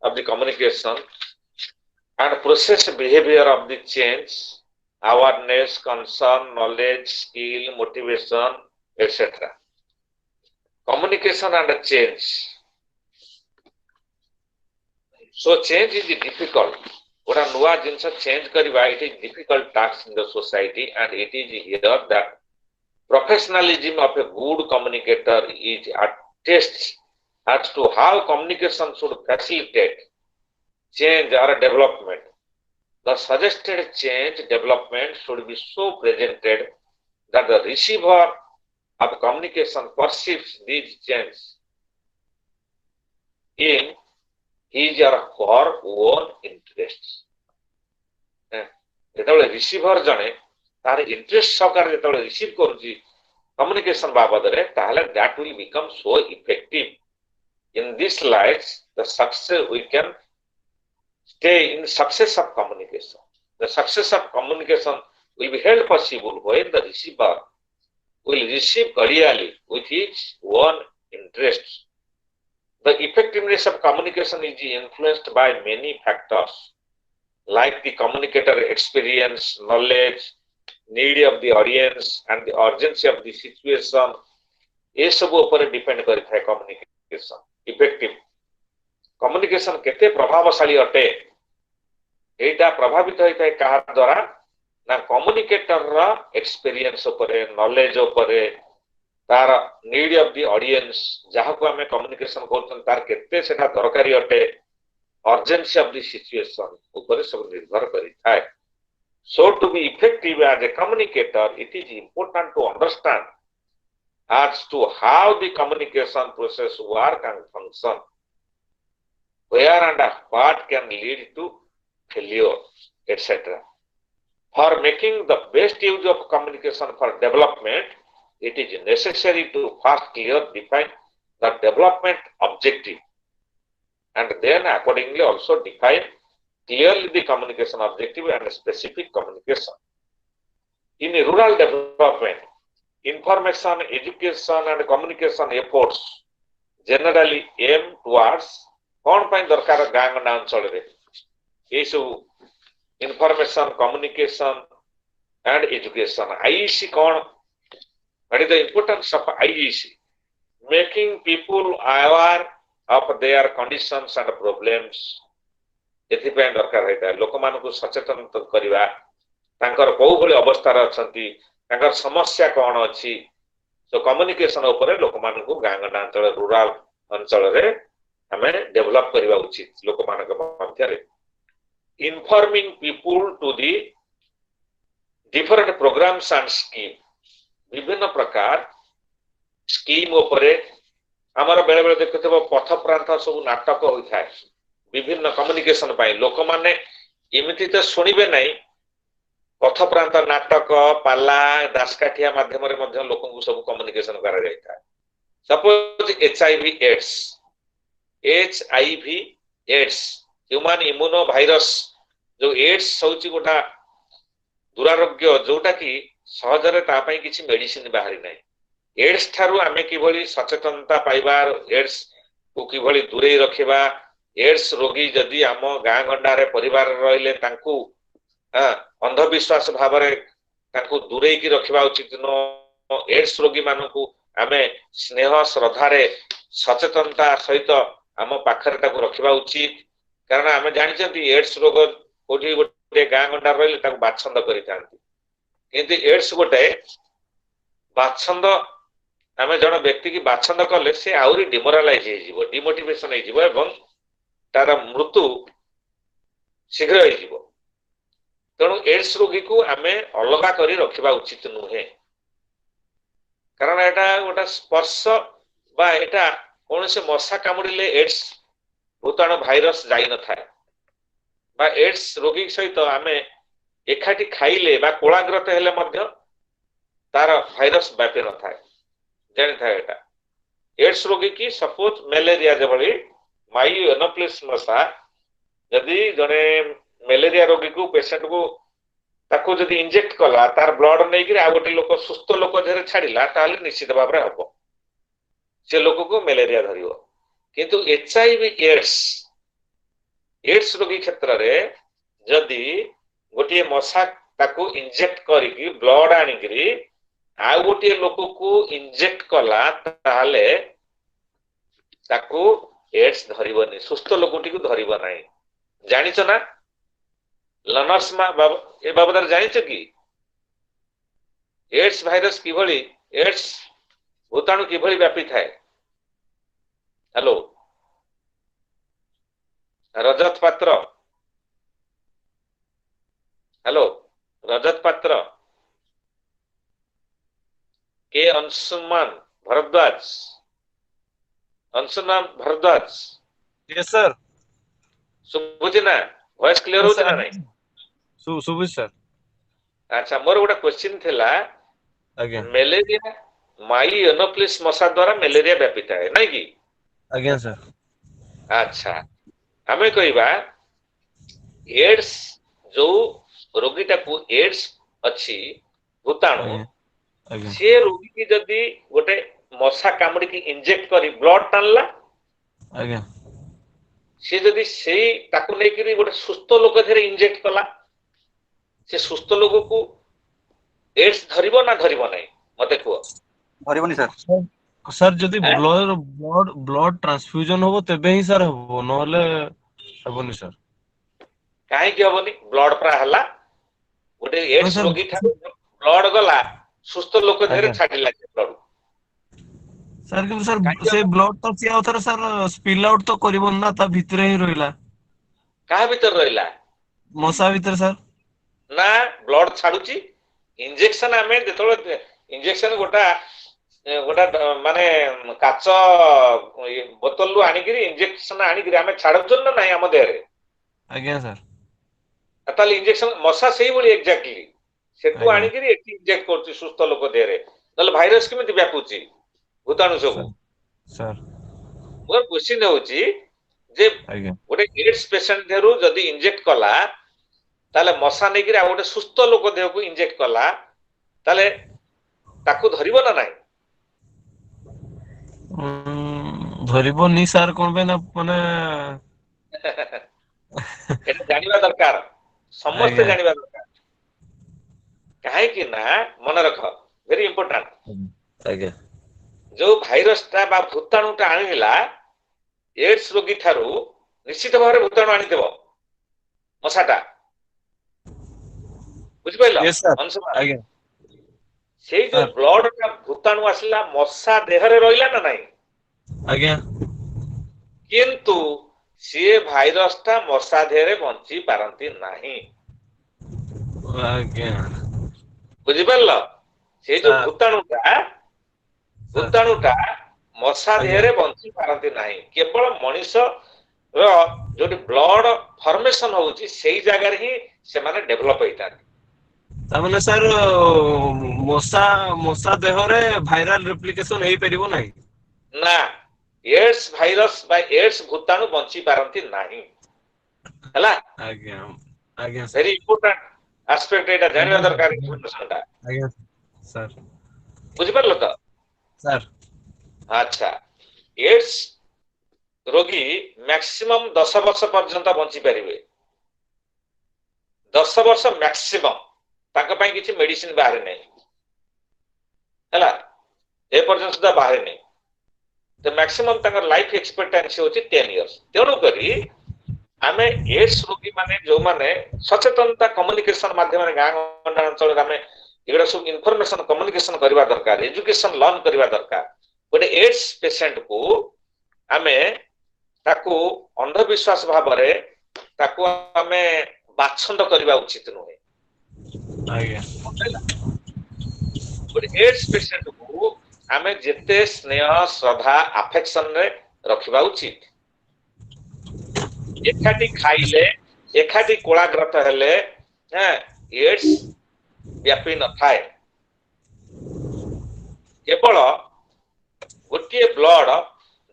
of the communication and process behavior of the change awareness concern knowledge skill motivation etc communication and change so change is difficult what a nuwa jinsa change kariba it is difficult task in the society and it is here that professionalism of a good communicator is attested as to how communication should facilitate change or development. The suggested change development should be so presented that the receiver of communication perceives these changes in his or her own interests. ଯେତେବେଳେ receiver ଜଣେ ତାର interest ସହକାରେ ଯେତେବେଳେ receive କରୁଛି communication ବାବଦରେ ତାହେଲେ that will become so effective. In this light, the success we can stay in success of communication. The success of communication will be held possible when the receiver will receive clearly with his own interests. The effectiveness of communication is influenced by many factors like the communicator experience, knowledge, need of the audience and the urgency of the situation. ये सब ऊपर depend करता है communication effective communication केते प्रभावशाली अटे एटा प्रभावित होता है कहा द्वारा ना कम्युनिकेटर रा एक्सपीरियंस ऊपर नॉलेज ऊपर तार नीड ऑफ द ऑडियंस जहां को हमें कम्युनिकेशन करछन तार केते सेटा दरकारी अटे urgency of the situation ऊपर सब निर्भर करिता है so to be effective as a communicator it is important to understand as to how the communication process work and function where and what can lead to failure etc for making the best use of communication for development it is necessary to first clearly define the development objective and then accordingly also define clearly the communication objective and specific communication. In rural development, information, education and communication efforts generally aim towards कौन पाई दरकार गांव गंडा अंचल रे ये सब information, communication and education. IEC कौन what is the importance of IEC? Making people aware of their conditions and problems एथिपै दरकार होता लोक मानकु सचेतन करबा तांकर कोउ भली अवस्था रे अछंती तांकर समस्या कोन अछि सो कम्युनिकेशन ऊपर लोक मानकु गांगडा अंचल रूरल अंचल रे हमें डेवलप करबा उचित लोक मानक मध्य रे informing people to the different programmes and scheme विभिन्न प्रकार स्कीम ऊपर हमर बेले बेले देखथबो पथ प्रांत सब नाटक होई थाए विभिन्न कम्युनिकेशन पाई लोक माने एमिति तो सुनिबे नै पथ प्रांत नाटक पाला दासकाठिया माध्यम रे मध्य लोक को सब कम्युनिकेशन करा जायता suppose HIV AIDS human immuno virus जो एड्स होची गोटा दुरारोग्य जोटा कि सहजरे ता पई किछि मेडिसिन बाहरी नै एड्स थारु आमे किभली सचेतनता पाइबार एड्स को किभली दूरे रखिबा एड्स रोगी जदि आम गाँ गंडा रे परिवार रहिले तांकू अंधविश्वास भाव रे तांकू दूरे की रखिबा उचित न एड्स रोगी मानकू आमे स्नेह श्रद्धा रे सचेतनता सहित आम पाखरे ताकू रखिबा उचित कारण आमे जानि छथि एड्स रोग कोठी गोटे गाँ गंडा रहिले ताकू बाछंद करितांती किंतु एड्स गोटे बाछंद आमे जण व्यक्ति की बाछंद कले से आउरी डिमोरलाइज हे जिवो डिमोटिवेशन हे जिवो एवं तार मृत्यु शीघ्र हो तेणु एड्स रोगी को आमे अलगा करी रखिबा उचित नुहे, कारण एटा गोटा स्पर्श बा एटा कौन से मशा कामुड़िले एड्स भूताणु भाइरस जाई न थाए बा एड्स रोगी सहित आमे एकाठी खाइले बा कोलाग्रत हेले मध्य तार भाइरस व्यापी न थाए जानि थाए एटा एड्स रोगी की सपोज मलेरिया जबली माई एनोप्लिस मशा यदि जने मलेरिया रोगी को पेशेंट को ताको जदि इंजेक्ट कला तार ब्लड नै कि आ गोटे लोक सुस्थ लोक जेरे छाडिला ताले निश्चित भाव रे हबो से लोक को मलेरिया धरियो, किंतु एचआईवी एड्स एड्स रोगी क्षेत्र रे जदि गोटे मशा ताको इंजेक्ट करिकि ब्लड आनिकरी आ गोटे लोक को इंजेक्ट कला ताले ताको एड्स धरिबनी, सुस्थ लोकटी को धरिब नाही। जानिछ ना लनर्स मा ए बाबदर जानिछ कि एड्स भाइरस किभଳି एड्स भूताणु किभଳି व्यापी थाए? हेलो रजत पात्र, हेलो रजत पात्र, के अंशुमान भरद्वाज, अंशुमान भरद्वाज, यस सर, सुबुझी ना वॉइस क्लियर होची ना नहीं? सुबुझ सर। अच्छा मोर गोटा क्वेश्चन थिला आज्ञा मलेरिया माई एनोप्लिस मशा द्वारा मलेरिया व्यापी थाए नहीं कि? आज्ञा सर। अच्छा हमें कहबा एड्स जो रोगीटा को एड्स अच्छी भूताणु से रोगी की जदि गोटे मशा कामुड़ी की इंजेक्ट करी ब्लड टानला आज्ञा से जदि सेई ताकू नै करी गोटे सुस्थ लोक धेरे इंजेक्ट कला से सुस्थ लोक को एड्स धरिबो ना धरिबो नै मते को धरिबोनी सर? सर जदि ब्लड ट्रांसफ्यूजन होबो तबे ही सर होबो नहले होबोनी सर। काहे कि होबोनी? ब्लड प्रा हला गोटे एड्स रोगी था ब्लड गला सुस्थ लोक धेरे छाडिला ब्लड सर कि सर से ब्लड तो सिया उथर सर स्पिल आउट तो करिबो ना ता भितरे ही रहिला। काहे भीतर रहिला? मशा भीतर सर ना ब्लड छाडुची इंजेक्शन आमे जेतोले इंजेक्शन गोटा माने काच बोतल लु आनी करी इंजेक्शन आनी करी आमे छाडुचन ना नाही आम देहरे? आज्ञा सर। ताले इंजेक्शन मशा सेही बोली एक्जेक्टली सेतु आनी करी एटी इंजेक्ट करची सुस्थ लोक देहरे ताले भाइरस केमिति व्यापुची भूताणु सब? सर मोर क्वेश्चन होची जे गोटे एड्स पेशेंट देहरु जदी इंजेक्ट कला ताले मशा नै करी आ गोटे सुस्थ लोक देह को इंजेक्ट कला ताले ताकू धरिबो ना नाही? धरिबो नि सर कोन बे ना माने एटा जानिबा दरकार समस्त जानिबा दरकार काहे कि ना मन रख वेरी इंपोर्टेंट आज्ञा जो भाइरस ता बा भूताणु ता आनिला एड्स रोगी थारु निश्चित भाव रे भूताणु आनि देबो मशाटा बुझ पाइलो? आज्ञा से जो ब्लड का भूताणु आसला मशा देह रे रहिला ना नाही? आज्ञा किंतु से भाइरस ता मशा देह रे बंची पारंती नाही। आज्ञा बुझि पाइलो? से जो भूताणुटा मशा देह रे बंची पारंती नाही, केवल मनुष्य रो जोटी ब्लड फॉर्मेशन होउची सेही जगह रे ही से माने डेवलप होइता। तामने सर मशा देह रे वायरल रेप्लिकेशन हेई परिबो नाही ना एड्स भाइरस बा एड्स भूताणु बंची पारंती नाही हला? आज्ञा आज्ञा वेरी इंपोर्टेंट एस्पेक्ट एटा जानिबा दरकार इन्फॉर्मेशनटा। आज्ञा सर बुझि परलो त सर? अच्छा एड्स रोगी मैक्सिमम 10 वर्ष पर्यंत बंची परिबे 10 वर्ष मैक्सिमम ताका पई किछि मेडिसिन बाहर नै हला ए पर्यंत सुधा बाहर नै तो मैक्सिमम ताका लाइफ एक्सपेक्टेंसी होछि 10 इयर्स। तेणु करी आमे एड्स रोगी माने जो माने सचेतनता कम्युनिकेशन माध्यम रे गां गंडा अंचल रे आमे एगडा सब इन्फॉर्मेशन कम्युनिकेशन करबा दरकार, एजुकेशन लर्न करबा दरकार। गोटे एड्स पेशेंट को आमे ताको अंधविश्वास भाव रे ताको आमे बाछंद करबा उचित नुहे। ଆଜ୍ଞା ଗୋଟେ ଏଡ୍ସ ପେସେଣ୍ଟ କୁ ଆମେ ଯେତେ ସ୍ନେହ ଶ୍ରଦ୍ଧା ଆଫେକ୍ସନ ରେ ରଖିବା ଉଚିତ। ଏକାଠି ଖାଇଲେ ଏକାଠି କୋଳାଗ୍ରତ ହେଲେ ଏଡ୍ସ ବ୍ୟାପି ନଥାଏ। କେବଳ ଗୋଟିଏ ବ୍ଲଡ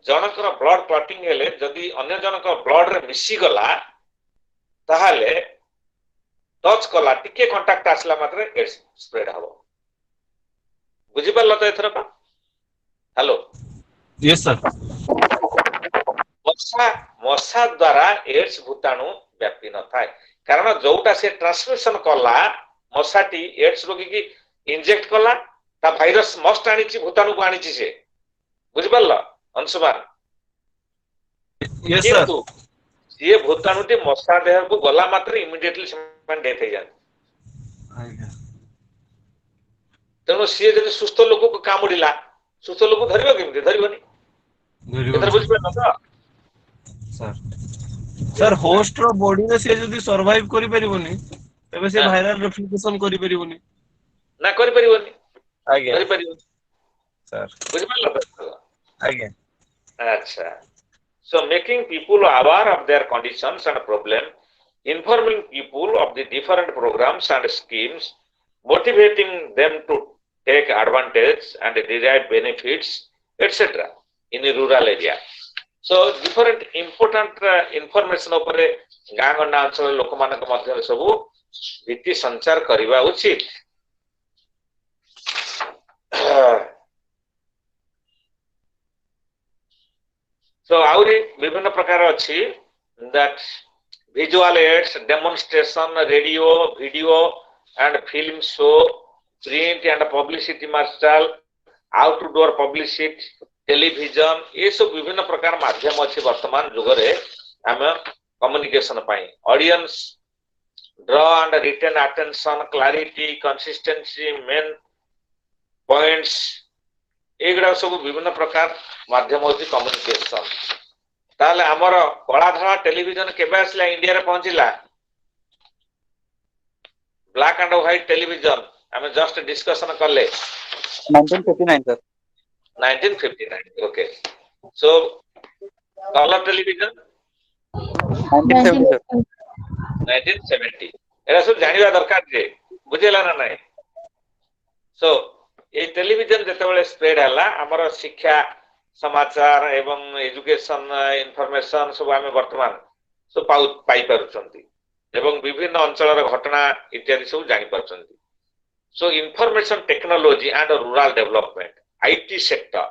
ଜଣଙ୍କର ବ୍ଲଡ କ୍ଲଟିଂ ହେଲେ ଯଦି ଅନ୍ୟ ଜଣଙ୍କ ବ୍ଲଡ ରେ ମିଶିଗଲା ତାହେଲେ ଟଚ୍ କଲା ଟିକେ କଣ୍ଟାକ୍ଟ ଆସିଲା ମାତ୍ରେ ଏଡ୍ସ ସ୍ପ୍ରେଡ ହବ। ବୁଝିପାରିଲ ତ ଏଥରକ? ହ୍ୟାଲୋ। Yes sir. ମଶା ଦ୍ୱାରା ଏଡ୍ସ ଭୂତାଣୁ ବ୍ୟାପି ନଥାଏ। କାରଣ ଯୋଉଟା ସେ ଟ୍ରାନ୍ସମିଶନ କଲା ମଶାଟି ଏଡ୍ସ ରୋଗୀକି ଇଞ୍ଜେକ୍ଟ କଲା ତା ଭାଇରସ ମଷ୍ଟ ଆଣିଛି ଭୂତାଣୁକୁ ଆଣିଛି ସେ। ବୁଝିପାରିଲ ଅଂଶୁମାନ? Yes sir. କିନ୍ତୁ ସିଏ ଭୂତାଣୁଟି ମଶା ଦେହକୁ ଗଲା ମାତ୍ରେ ଇମିଡିଏଟଲି ସେମାନେ ଡେଥ୍ ହେଇଯାନ୍ତି। ଆଜ୍ଞା। ତେଣୁ ସିଏ ଯଦି ସୁସ୍ଥ ଲୋକକୁ କାମୁଡିଲା ସୁସ୍ଥ ଲୋକ ଧରିବ କେମିତି? ଧରିବନି। ଧରିବନି ଏଥର ବୁଝିପାରିଲ ତ? ସାର୍ ହୋଷ୍ଟ ର ବଡିରେ ସେ ଯଦି ସର୍ଭାଇଭ କରିପାରିବନି ତେବେ ସେ ହଁ ଭାଇରାଲ ରେପ୍ଲିକେସନ କରିପାରିବନି। ନା କରିପାରିବନି ଆଜ୍ଞା କରିପାରିବନି। ସାର୍ ବୁଝିପାରିଲ ତ? ଆଜ୍ଞା। ଆଚ୍ଛା। So making people aware of their conditions and problem, informing people of the different programs and schemes, motivating them to take advantage and derive benefits, etc. in a rural area. So different important information ଉପରେ ଗାଁ ଗଣ୍ଡା ଅଞ୍ଚଳର ଲୋକମାନଙ୍କ ମଧ୍ୟରେ ସବୁ ଭୀତି ସଞ୍ଚାର କରିବା ଉଚିତ। So ଆହୁରି ବିଭିନ୍ନ ପ୍ରକାର ଅଛି that visual aids, demonstration, radio, video and film show, print and publicity material, outdoor publicity, television ये सब ବିଭିନ୍ନ ପ୍ରକାର ମାଧ୍ୟମ ଅଛି ବର୍ତ୍ତମାନ ଯୁଗରେ ଆମେ କମ୍ୟୁନିକେସନ ପାଇଁ। Audience draw and retain attention, clarity, consistency, main points ଏଇଗୁଡା ସବୁ ବିଭିନ୍ନ ପ୍ରକାର ମାଧ୍ୟମ ହଉଛି କମ୍ୟୁନିକେସନ। ତାହେଲେ ଆମର କଳାଧଳା ଟେଲିଭିଜନ କେବେ ଆସିଲା ଇଣ୍ଡିଆରେ ପହଞ୍ଚିଲା? ବ୍ଲାକ୍ ଆଣ୍ଡ ହ୍ୱାଇଟ ଟେଲିଭିଜନ ଆମେ ଜଷ୍ଟ ଡିସ୍କସନ କଲେ 1959 sir. 1959 okay. So colour television 1970 sir. 1970 ଏରା ସବୁ ଜାଣିବା ଦରକାର ଯେ ବୁଝିଲା ନା ନାଇଁ? ସୋ ଏଇ ଟେଲିଭିଜନ ଯେତେବେଳେ ସ୍ପ୍ରେଡ ହେଲା ଆମର ଶିକ୍ଷା ସମାଚାର ଏବଂ ଏଜୁକେସନ ଇନଫରମେସନ ସବୁ ଆମେ ବର୍ତ୍ତମାନ ସବୁ ପାଇପାରୁଛନ୍ତି ଏବଂ ବିଭିନ୍ନ ଅଞ୍ଚଳର ଘଟଣା ଇତ୍ୟାଦି ସବୁ ଜାଣିପାରୁଛନ୍ତି। So information technology and rural development IT sector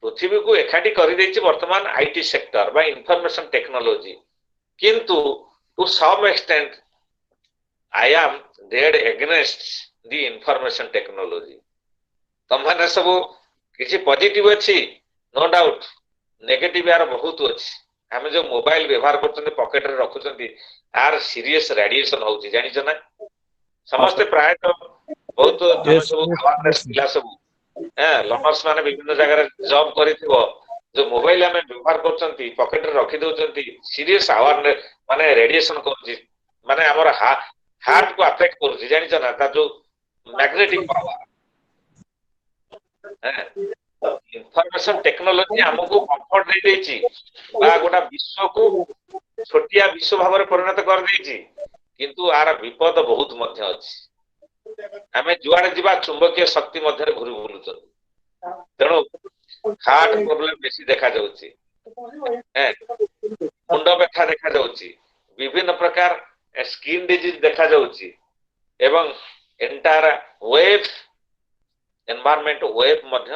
ପୃଥିବୀକୁ ଏକାଠି କରିଦେଇଛି ବର୍ତ୍ତମାନ ଆଇଟି ସେକ୍ଟର ବା ଇନଫରମେସନ ଟେକ୍ନୋଲୋଜି। କିନ୍ତୁ to some extent I am dead against the information technology. ତମମାନେ ସବୁ କିଛି ପଜିଟିଭ ଅଛି ନୋ ଡାଉଟ, ନେଗେଟିଭ ୟାର ବହୁତ ଅଛି। ଆମେ ଯୋଉ ମୋବାଇଲ ବ୍ୟବହାର କରୁଛନ୍ତି ପକେଟରେ ରଖୁଛନ୍ତି ଆର ସିରିୟସ ରାଡିଏସନ ହଉଛି ଜାଣିଛ ନା? ସମସ୍ତେ ପ୍ରାୟତଃ ବହୁତ ତମେ ୟେସ୍ ସବୁ ୟେସ୍ ଆୱାରନେସ ପିଲା ସବୁ ଲର୍ନର୍ସ ମାନେ ବିଭିନ୍ନ ଜାଗାରେ ଜବ୍ କରିଥିବ ଯୋଉ ମୋବାଇଲ ଆମେ ବ୍ୟବହାର କରୁଛନ୍ତି ପକେଟରେ ରଖି ଦଉଛନ୍ତି ସିରିୟସ ଆୱାରନେସ ମାନେ ରେଡିଏସନ କରୁଛି ମାନେ ଆମର ହାର୍ଟ କୁ ଆଫେକ୍ଟ କରୁଛି ଜାଣିଛ ନା? ତାର ଯୋଉ ମ୍ୟାଗ୍ନେଟିକ ପାୱାର ଇନଫରମେସନ ଟେକ୍ନୋଲୋଜି ଆମକୁ କମ୍ଫର୍ଟ ଦେଇଦେଇଛି ବା ଗୋଟେ ବିଶ୍ୱକୁ ଛୋଟିଆ ବିଶ୍ୱ ଭାବରେ ପରିଣତ କରିଦେଇଛି କିନ୍ତୁ ଆର ବିପଦ ବହୁତ ମଧ୍ୟ ଅଛି। ଆମେ ଯୁଆଡେ ଯିବା ଚୁମ୍ବକୀୟ ଶକ୍ତି ମଧ୍ୟରେ ଘୁରି ବୁଲୁଛନ୍ତି ତେଣୁ ହାର୍ଟ ପ୍ରୋବ୍ଲେମ ବେଶୀ ଦେଖାଯାଉଛି, ମୁଣ୍ଡ ବ୍ୟଥା ଦେଖାଯାଉଛି, ବିଭିନ୍ନ ପ୍ରକାର ସ୍କିନ୍ ଡିଜିଜ ଦେଖାଯାଉଛି ଏବଂ ଏଣ୍ଟାୟାର ୱେଭ୍ ଏନଭାରମେଣ୍ଟ ୱେଭ୍ ମଧ୍ୟ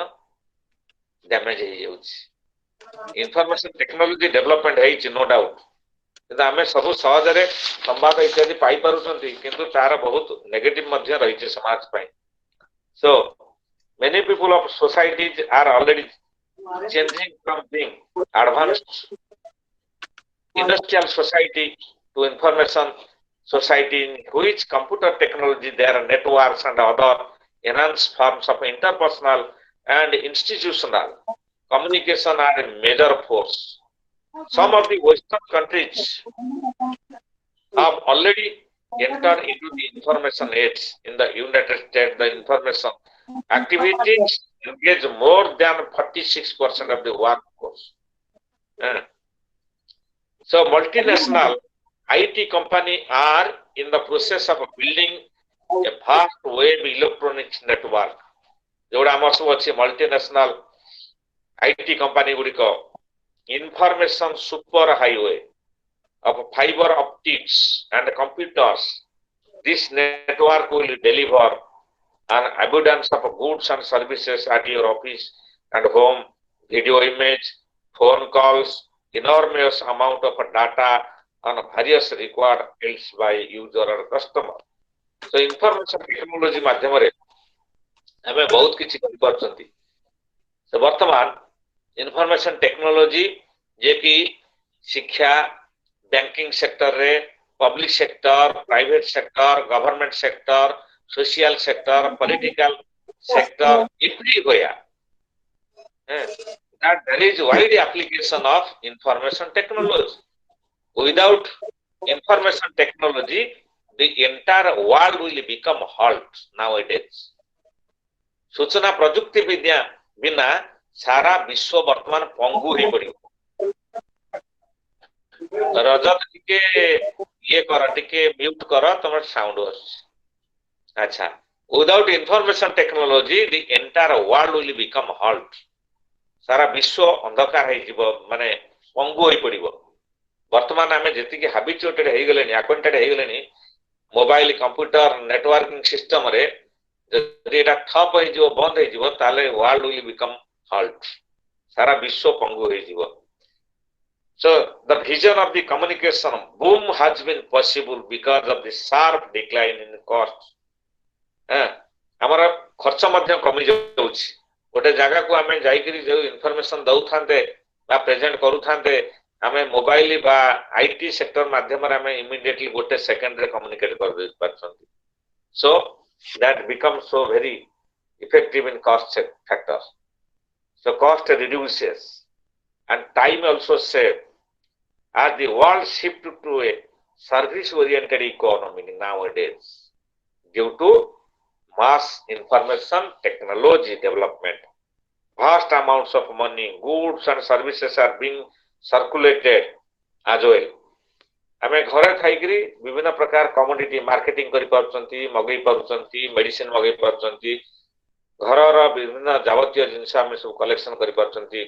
ଡ୍ୟାମେଜ ହେଇଯାଉଛି। ଇନଫରମେସନ ଟେକ୍ନୋଲୋଜି ଡେଭଲପମେଣ୍ଟ ହେଇଛି ନୋ ଡାଉଟ କିନ୍ତୁ ଆମେ ସବୁ ସହଜରେ ସମ୍ବାଦ ଇତ୍ୟାଦି ପାଇପାରୁଛନ୍ତି କିନ୍ତୁ ତାର ବହୁତ ନେଗେଟିଭ ମଧ୍ୟ ରହିଛି ସମାଜ ପାଇଁ। So many people of societies are already changing from being advanced industrial society to information society in which computer technology, their networks and other enhanced forms of interpersonal and institutional communication are a major force. Some of the Western countries have already enter into the information age in the United States. The information activities engage more than 46% of the workforce. Uh, So multinational IT company are in the process of building a vast web electronics network. जोड़ा आमर सब अच्छी multinational IT company गुड़िक information super highway of fiber optics and computers. This network will deliver an abundance of goods and services at your office and home, video image, phone calls, enormous amount of data on various required fields by user or customer. So information technology माध्यमरे हमें बहुत किसी कर पारछंती. So वर्तमान information technology जे कि शिक्षा banking sector रे public sector private sector government sector social sector political sector everywhere that there is wide application of information technology. Without information technology the entire world will become halt nowadays. सूचना प्रजुक्ति विद्या बिना सारा विश्व वर्तमान पंगु ही पड़ियो. रजत टिके ये कर टिके म्यूट कर तमर साउंड अच्छा without information technology the entire world will become halt सारा विश्व अंधकार है जीव माने पंगु होई पड़िबो. वर्तमान आमे जति के हैबिचुएटेड हे गेलेनी अक्वांटेड हे गेलेनी मोबाइल कंप्यूटर नेटवर्किंग सिस्टम रे जति एटा ठप होई जीव बंद होई जीव ताले वर्ल्ड विल बिकम हॉल्ट सारा विश्व पंगु होई जीव. So the vision of the communication boom has been possible because of the sharp decline in cost. हमारा खर्च मध्य कमी जाउछि. गोटे जगह को हमें जाई करी जो इंफॉर्मेशन दउ थांते बा प्रेजेंट करू थांते हमें मोबाइल बा आईटी सेक्टर माध्यम रे हमें इमीडिएटली गोटे सेकंड रे कम्युनिकेट कर दे पाछंती. So that becomes so very effective in cost factor. So cost reduces and time also saved. As the world shifted to a service-oriented economy nowadays, due to mass information technology development, vast amounts of money, goods and services are being circulated as well. हमें घरे थाइकरी विभिन्न प्रकार commodity marketing करि पारछंती मगै पारछंती medicine मगै पारछंती घरर विभिन्न जावतीय जिनिस हमें सब collection करि पारछंती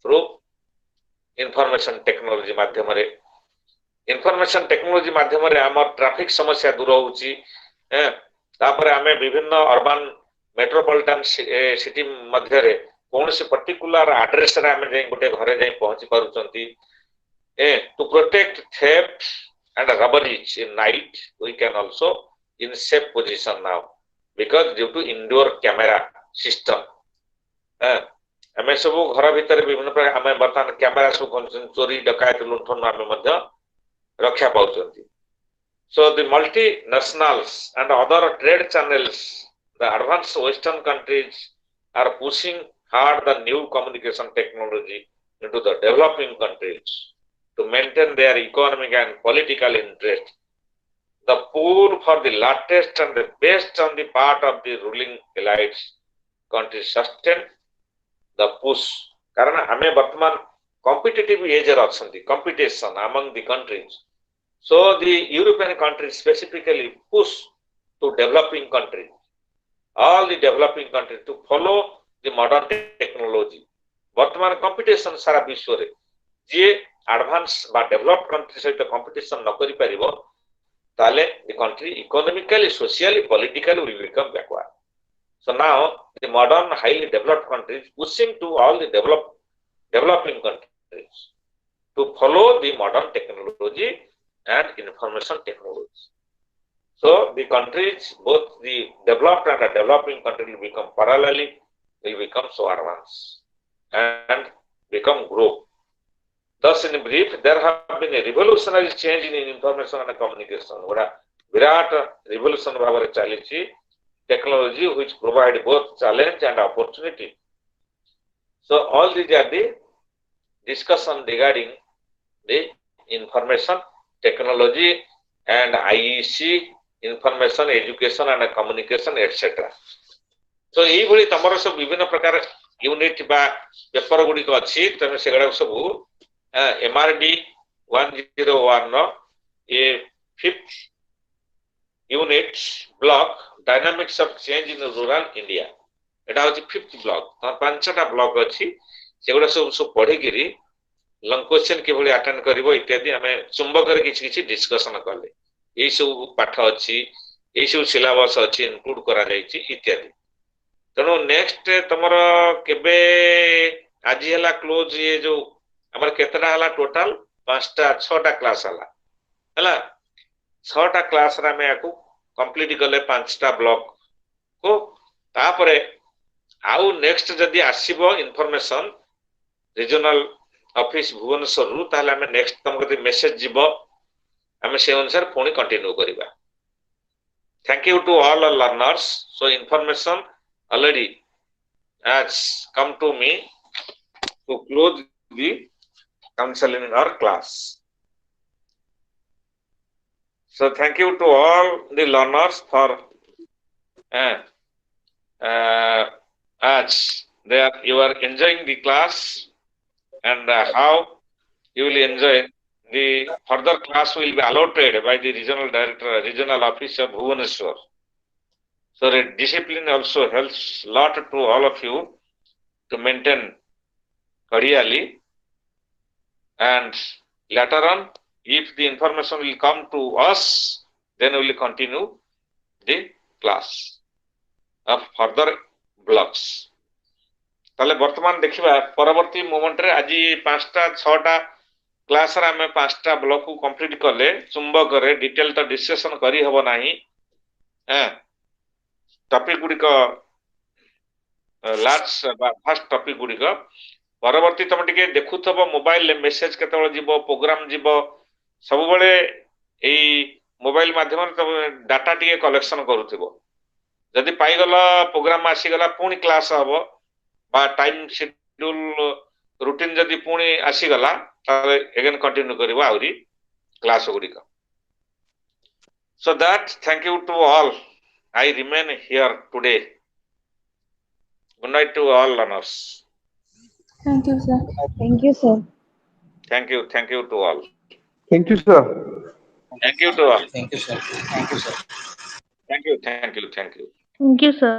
थ्रू इंफॉर्मेशन टेक्नोलॉजी माध्यम रे. इंफॉर्मेशन टेक्नोलॉजी माध्यम रे हमर ट्रैफिक समस्या दूर होउची. तापर हमें विभिन्न अर्बन मेट्रोपॉलिटन सिटी मध्य रे कोनसे पर्टिकुलर एड्रेस रे हमें जाई गोटे घरे जाई पहुंची पारुचंती. To protect theft and robberies in night we can also in safe position now because due to indoor camera system. हमें सब घर भीतर विभिन्न प्रकार हमें बर्तमान कैमरा सब चोरी डकैत लुंठन हमें मध्य रक्षा पाउचंती. So the multinationals and other trade channels, the advanced western countries are pushing hard the new communication technology into the developing countries to maintain their economic and political interest. The pull for the latest and the best on the part of the ruling elites countries sustain the push. कारण हमें वर्तमान competitive age रे अछंती competition among the countries. So the European countries specifically push to developing countries, all the developing countries to follow the modern technology. वर्तमान competition सारा विश्व रे जे advance बा developed country सहित कंपटीशन न करि परिबो ताले the country economically socially politically will become backward. So now the modern highly developed countries pushing to all the developing countries to follow the modern technology and information technology. So the countries, both the developed and the developing countries will become parallelly, will become so advanced and become grow. Thus in brief, there have been a revolutionary change in information and communication. What virat revolution bhavare chalichi technology which provide both challenge and opportunity. So all these are the discussion regarding the information technology and IEC, information, education and communication, etc. So ଏଇଭଳି ତମର ସବୁ ବିଭିନ୍ନ ପ୍ରକାର unit ବା paper ଗୁଡ଼ିକ ଅଛି ତେଣୁ ସେଗୁଡ଼ାକ ସବୁ MRD 101 ର ଏ 5th unit block dynamics of change in rural India एटा होची 5th ब्लॉक तमर पांचटा ब्लॉक अछि सेगुडा सब पढी गिरी लंग क्वेश्चन के भली अटेंड करबो इत्यादि हमें चुंबक रे किछि किछि डिस्कशन करले एई सब पाठ अछि एई सब सिलेबस अछि इंक्लूड करा जायछि इत्यादि तनो नेक्स्ट तमर केबे आज हला क्लोज ये जो हमर केतरा हला टोटल 5टा 6टा क्लास हला 6टा क्लास रा में आकु कंप्लीट कले 5टा ब्लॉक को तापरे आउ नेक्स्ट जदी आसीबो इंफॉर्मेशन रीजनल ऑफिस भुवनेश्वर रु ताले हमें नेक्स्ट तमको दि मेसेज जीवो हमें से अनुसार पुणी कंटिन्यू करिबा thank you to all learners so information already has come to me to close the counseling in our class. So thank you to all the learners for as you are enjoying the class and how you will enjoy the further class will be allotted by the regional director, regional officer Bhubaneswar. So the discipline also helps a lot to all of you to maintain cordially, and later on if the information will come to us then we will continue the class of further blocks. ताले वर्तमान देखिबा परवर्ती moment रे आज 5टा 6टा class रा में 5टा block को complete करले चुंबक रे डिटेल तो डिस्कशन करी हबो नाही टॉपिक गुडी को लास्ट फर्स्ट टॉपिक गुडी को परवर्ती तुम टिके देखुथबो मोबाइल मेसेज केतबेले जीवो प्रोग्राम जीवो सब बेले एई मोबाइल माध्यम तुम डाटा टिके कलेक्शन करूथबो जदि पाई गला प्रोग्राम आसी गला पुनी क्लास हबो बा टाइम शेड्यूल रूटीन जदि पुनी आसी गला ताले अगेन कंटिन्यू करबो आउरी क्लास गुडी को so that thank you to all. I remain here today. Good night to all learners. Thank you, sir. Thank you, sir. Thank you to all. Thank you, sir. Thank you to all. Thank you, sir. Thank you, sir. Thank you. Thank you, sir.